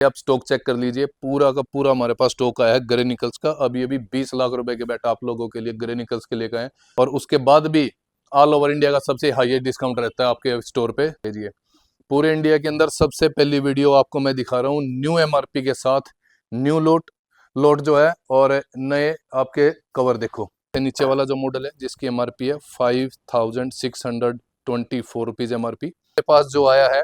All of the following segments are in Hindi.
आप स्टॉक चेक कर लीजिए, पूरा का पूरा हमारे पास स्टॉक आया है ग्रे निकल्स का। अभी 20 लाख रुपए के बैट आप लोगों के लिए ग्रे निकल्स के लेकर आए, और उसके बाद भी ऑल ओवर इंडिया का सबसे हाईएस्ट डिस्काउंट रहता है आपके स्टोर पे। लीजिए, पूरे इंडिया के अंदर सबसे पहली वीडियो आपको मैं दिखा रहा हूँ न्यू एमआरपी के साथ। न्यू लोट जो है और नए आपके कवर देखो। नीचे वाला जो मॉडल है जिसकी एमआरपी है 5624 रुपीज एमआरपी के पास जो आया है,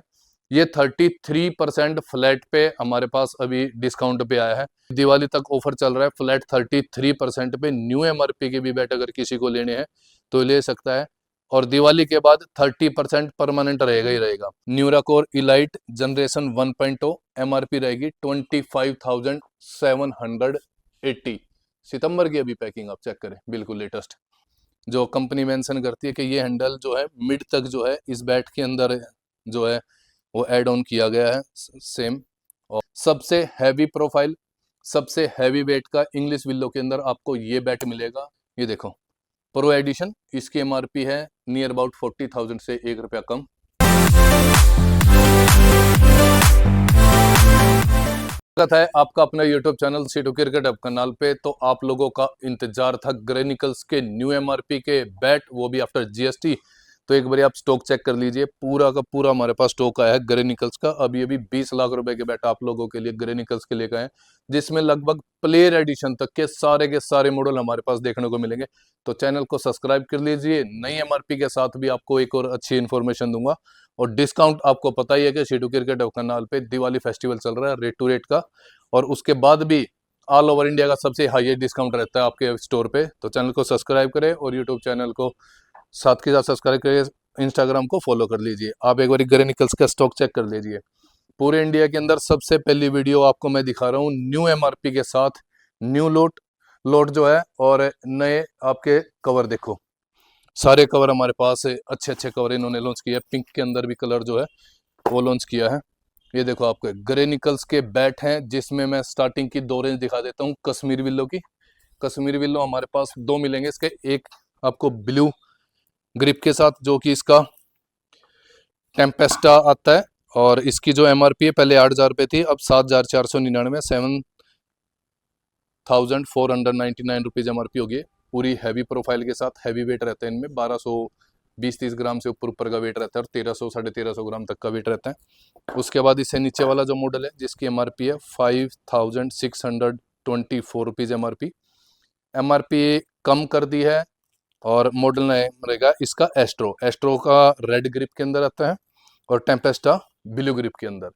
ये 33% फ्लैट पे हमारे पास अभी डिस्काउंट पे आया है। दिवाली तक ऑफर चल रहा है फ्लैट 33% पे। न्यू एमआरपी के भी बैट अगर किसी को लेने हैं तो ले सकता है, और दिवाली के बाद 30% परमानेंट रहेगा ही रहेगा। न्यूराकोर इलाइट जनरेशन 1.0 एमआरपी रहेगी 25,780। सितंबर की अभी पैकिंग आप चेक करें, बिल्कुल लेटेस्ट। जो कंपनी मेंशन करती है कि ये हैंडल जो है मिड तक जो है इस बैट के अंदर जो है वो ऐड ऑन किया गया है सेम। और सबसे हैवी प्रोफाइल, सबसे हैवी वेट का इंग्लिश विल्लो के अंदर आपको ये बैट मिलेगा। ये देखो प्रो एडिशन, इसकी एमआरपी है नियर अबाउट 40,000 से ₹1 कम। स्वागत है आपका अपना YouTube channel C2 cricket hub canal पे। तो आप लोगों का इंतजार था ग्रे निकल्स के न्यू एमआरपी के बैट, वो भी आफ्टर जीएसटी। तो एक बार आप स्टॉक चेक कर लीजिए, पूरा का पूरा हमारे पास स्टॉक आया है ग्रे निकल्स का। अभी 20 लाख रुपए के बैट आप लोगों के लिए ग्रे निकल्स के लेकर आए, जिसमें लगभग प्लेयर एडिशन तक के सारे मॉडल हमारे पास देखने को मिलेंगे। तो चैनल को सब्सक्राइब कर लीजिए। नई एमआरपी के साथ भी आपको एक और अच्छी इन्फॉर्मेशन दूंगा, और डिस्काउंट आपको पता ही है कि C2 क्रिकेट हब canal पे दिवाली फेस्टिवल चल रहा है रेट टू रेट का, और उसके बाद भी ऑल ओवर इंडिया का सबसे हाईएस्ट डिस्काउंट रहता है आपके स्टोर पे। तो चैनल को सब्सक्राइब करें और यूट्यूब चैनल को साथ के साथ सब्सक्राइब करिए, इंस्टाग्राम को फॉलो कर लीजिए। आप एक बार ग्रे निकल्स का स्टॉक चेक कर लीजिए। पूरे इंडिया के अंदर सबसे पहली वीडियो आपको मैं दिखा रहा हूँ न्यू एमआरपी के साथ। न्यू लोट जो है और नए आपके कवर देखो। सारे कवर हमारे पास अच्छे कवर इन्होंने लॉन्च किया है। पिंक के अंदर भी कलर जो है वो लॉन्च किया है। ये देखो आपके ग्रे निकल्स के बैट हैं, जिसमें मैं स्टार्टिंग की 2 रेंज दिखा देता हूँ कश्मीर विल्लो की। कश्मीर विल्लो हमारे पास 2 मिलेंगे इसके। एक आपको ब्लू ग्रिप के साथ, जो कि इसका टेम्पेस्टा आता है, और इसकी जो एमआरपी है पहले 8,000 रुपये थी, अब 7,499 7,499 रुपीज़ एमआरपी होगी। पूरी हैवी प्रोफाइल के साथ, हैवी वेट रहता है इनमें। 1220-30 ग्राम से ऊपर का वेट रहता है, और 1300-1350 ग्राम तक का वेट रहता है। उसके बाद इससे नीचे वाला जो मॉडल है जिसकी एमआरपी है 5,624 रुपीज़ एमआरपी कम कर दी है, और मॉडल नेम रहेगा इसका एस्ट्रो का रेड ग्रिप के अंदर आता है, और टेम्पेस्टा ब्लू ग्रिप के अंदर।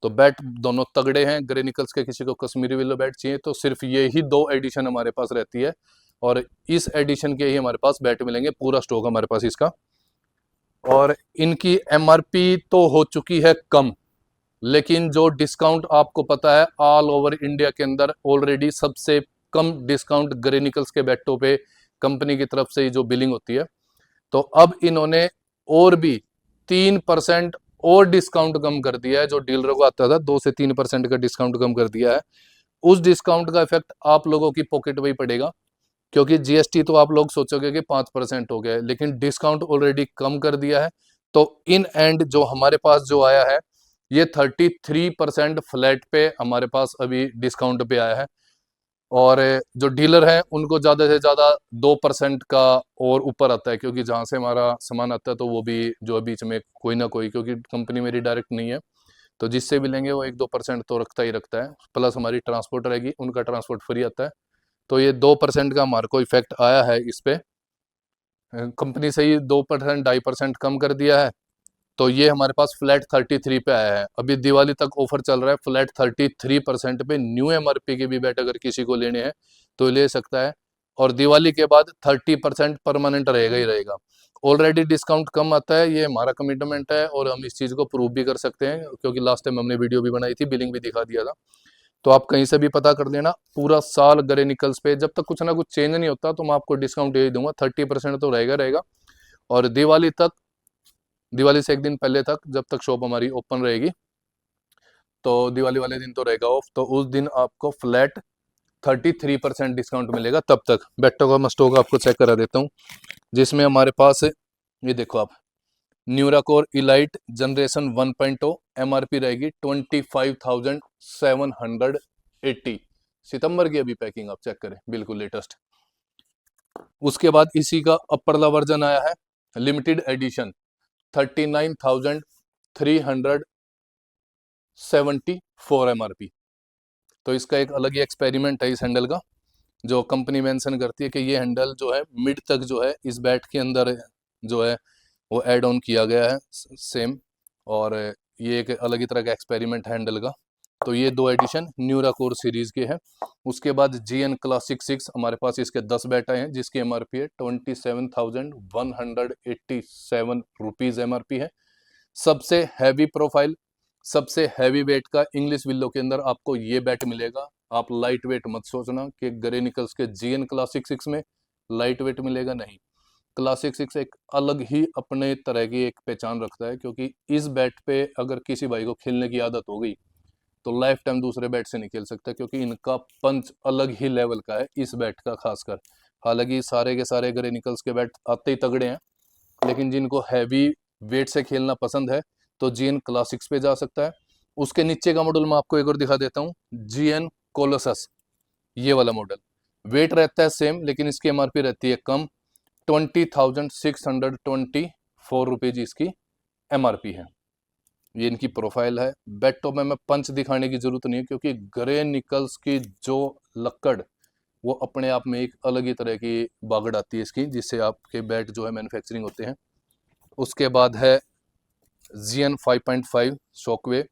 तो बैट दोनों तगड़े हैं ग्रे निकल्स के। किसी को कश्मीरी विल्लो बैट चाहिए तो सिर्फ ये ही 2 एडिशन हमारे पास रहती है, और इस एडिशन के ही हमारे पास बैट मिलेंगे। पूरा स्टॉक हमारे पास इसका, और इनकी एमआरपी तो हो चुकी है कम, लेकिन जो डिस्काउंट आपको पता है ऑल ओवर इंडिया के अंदर ऑलरेडी सबसे कम डिस्काउंट ग्रे निकल्स के बैटों पे कंपनी की तरफ से जो बिलिंग होती है। तो अब इन्होंने और भी 3% और डिस्काउंट कम कर दिया है। जो डीलरों को आता था 2 से 3% का डिस्काउंट कम कर दिया है। उस डिस्काउंट का इफेक्ट आप लोगों की पॉकेट में ही पड़ेगा, क्योंकि जीएसटी तो आप लोग सोचोगे कि 5% हो गया है, लेकिन डिस्काउंट ऑलरेडी कम कर दिया है। तो इन एंड जो हमारे पास जो आया है, ये 33% फ्लैट पे हमारे पास अभी डिस्काउंट पे आया है, और जो डीलर हैं उनको ज़्यादा से ज़्यादा 2% का और ऊपर आता है, क्योंकि जहाँ से हमारा सामान आता है तो वो भी जो है बीच में कोई ना कोई, क्योंकि कंपनी मेरी डायरेक्ट नहीं है, तो जिससे भी लेंगे वो 1-2% तो रखता ही रखता है। प्लस हमारी ट्रांसपोर्ट रहेगी, उनका ट्रांसपोर्ट फ्री आता है। तो ये 2% का हमारे को इफेक्ट आया है इस पे। कंपनी से ही 2%, 2.5% कम कर दिया है। तो ये हमारे पास फ्लैट 33 पे आया है। अभी दिवाली तक ऑफर चल रहा है फ्लैट 33% पे। न्यू एमआरपी के भी बैट अगर किसी को लेने हैं तो ले सकता है, और दिवाली के बाद 30% परमानेंट रहेगा ही रहेगा। ऑलरेडी डिस्काउंट कम आता है, ये हमारा कमिटमेंट है, और हम इस चीज़ को प्रूव भी कर सकते हैं, क्योंकि लास्ट टाइम हमने वीडियो भी बनाई थी, बिलिंग भी दिखा दिया था। तो आप कहीं से भी पता कर लेना, पूरा साल ग्रे निकल्स पे जब तक कुछ ना कुछ चेंज नहीं होता तो मैं आपको डिस्काउंट यही दूंगा, 30% तो रहेगा। और दिवाली तक, दिवाली से एक दिन पहले तक, जब तक शॉप हमारी ओपन रहेगी, तो दिवाली वाले दिन तो रहेगा ऑफ, तो उस दिन आपको फ्लैट 33% डिस्काउंट मिलेगा। तब तक बैटों का मैं स्टॉक आपको चेक करा देता हूँ, जिसमें हमारे पास ये देखो आप, न्यूराकोर इलाइट जनरेशन 1.0 एमआरपी रहेगी 25,000 780। सितंबर की अभी पैकिंग आप चेक करें, बिल्कुल लेटेस्ट। उसके बाद इसी का अपर वर्जन आया है, लिमिटेड एडिशन 39,374 MRP। तो इसका एक अलग ही एक्सपेरिमेंट है इस हैंडल का, जो कंपनी मेंशन करती है कि ये हैंडल जो है मिड तक जो है इस बैट के अंदर जो है वो ऐड ऑन किया गया है सेम, और ये एक अलग ही तरह का एक्सपेरिमेंट है हैंडल का। तो ये दो एडिशन न्यूरा कोर सीरीज के हैं। उसके बाद GN क्लासिक 6 हमारे पास इसके 10 बैट आए हैं, जिसकी MRP है 27,187 रुपीज़ MRP है। सबसे हैवी प्रोफाइल, सबसे हैवी वेट का इंग्लिश विल्लो के अंदर आपको ये बैट मिलेगा। आप लाइट वेट मत सोचना कि गरेनिकल्स के GN क्लासिक 6 में लाइट वेट मिलेगा, नहीं। क्लासिक 6 एक अलग ही अपने तरह की एक पहचान रखता है, क्योंकि इस बैट पे अगर किसी भाई को खेलने की आदत हो गई तो लाइफ टाइम दूसरे बैट से नहीं खेल सकता, क्योंकि इनका पंच अलग ही लेवल का है इस बैट का खासकर। हालांकि सारे के सारे गरेनिकल्स के बैट आते ही तगड़े हैं, लेकिन जिनको हैवी वेट से खेलना पसंद है तो GN क्लासिक्स पे जा सकता है। उसके नीचे का मॉडल मैं आपको एक और दिखा देता हूँ, GN कोलोसस। ये वाला मॉडल वेट रहता है सेम, लेकिन इसकी MRP रहती है कम, 20,624 रुपीज इसकी MRP है। ये इनकी प्रोफाइल है। बैट टॉप में मैं पंच दिखाने की जरूरत नहीं है, क्योंकि ग्रे निकल्स की जो लक्कड़ वो अपने आप में एक अलग ही तरह की बागड़ आती है इसकी, जिससे आपके बैट जो है मैन्युफैक्चरिंग होते हैं। उसके बाद है GN 5.5 शॉकवे।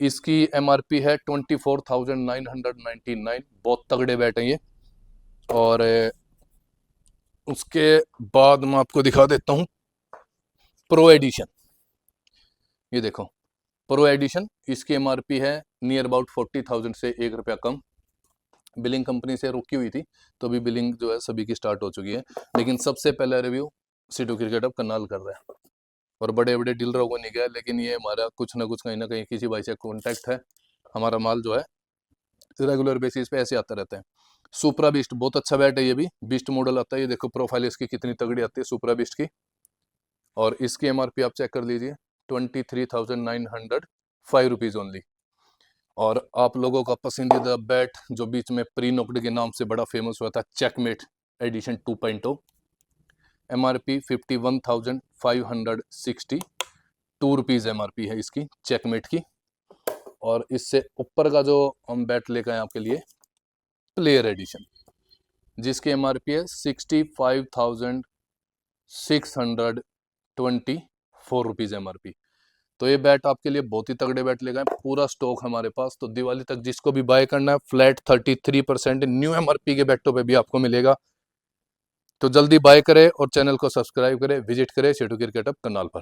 इसकी MRP है 24,999। बहुत तगड़े बैट हैं ये। और उसके बाद मैं आपको दिखा देता हूँ प्रो एडिशन। ये देखो प्रो एडिशन, इसकी MRP है नियर अबाउट 40,000 से 1 रुपया कम। बिलिंग कंपनी से रुकी हुई थी, तो अभी बिलिंग जो है सभी की स्टार्ट हो चुकी है। लेकिन सबसे पहला रिव्यू सिटू क्रिकेट अब करनाल कर रहा है, और बड़े बड़े डीलरों को नहीं गया, लेकिन ये हमारा कुछ ना कुछ कहीं ना कहीं किसी भाई से कॉन्टैक्ट है। हमारा माल जो है रेगुलर बेसिस पे ऐसे आता रहता है। सुपरा बिस्ट बहुत अच्छा बैट है, ये भी बिस्ट मॉडल आता है। ये देखो प्रोफाइल इसकी कितनी तगड़ी आती है सुपरा बिस्ट की। और इसकी MRP आप चेक कर लीजिए 23,905 रुपीज़ ओनली। और आप लोगों का पसंदीदा बैट जो बीच में प्री नोक्ड के नाम से बड़ा फेमस हुआ था, checkmate edition 2.0, MRP 51,562 rupees MRP है इसकी चेकमेट की। और इससे ऊपर का जो हम बैट लेकर आए आपके लिए, प्लेयर एडिशन, जिसकी MRP है 65,624 रुपीज़ MRP। तो ये बैट आपके लिए बहुत ही तगड़े बैट लेकर आए, पूरा स्टॉक हमारे पास। तो दिवाली तक जिसको भी बाय करना है, फ्लैट 33% न्यू MRP के बैटों पे भी आपको मिलेगा। तो जल्दी बाय करें और चैनल को सब्सक्राइब करें, विजिट करें सिटू क्रिकेट अब करनाल पर।